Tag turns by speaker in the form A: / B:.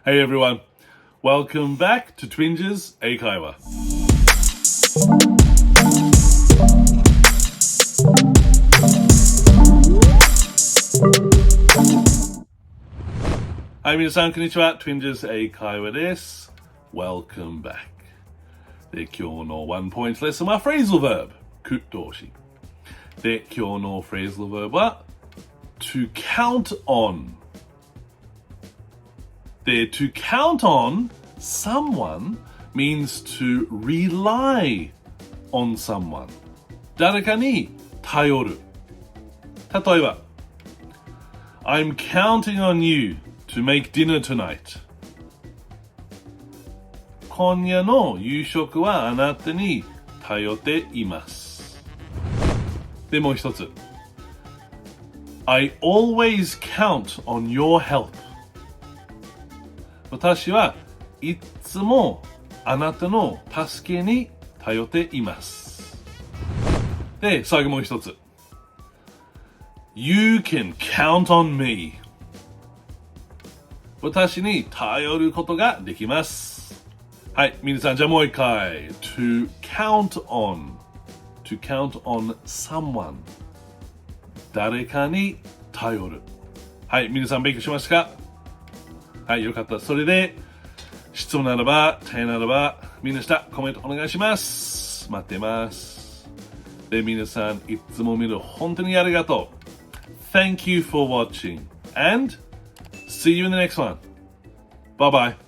A: Hey everyone, welcome back to Twinges 英会話。はい、皆さんこんにちは。Twinges 英会話です。Welcome back。で、今日のワンポイントレッスンは Phrasal Verb、句動詞。で、今日の Phrasal Verb は to count on。で、to count on someone means to rely on someone。誰かに頼る。例えば、I'm counting on you to make dinner tonight。今夜の夕食はあなたに頼っています。でもう一つ。I always count on your help。私はいつもあなたの助けに頼っています。で、最後もう一つ。You can count on me。私に頼ることができます。はい、皆さんじゃあもう一回。To count on。To count on someone。誰かに頼る。はい、皆さん勉強しましたか？はい、よかった。それで、質問ならば、提案ならば、みんな下、コメントお願いします。待ってます。で、皆さん、いつも見る本当にありがとう。Thank you for watching and see you in the next one. Bye bye.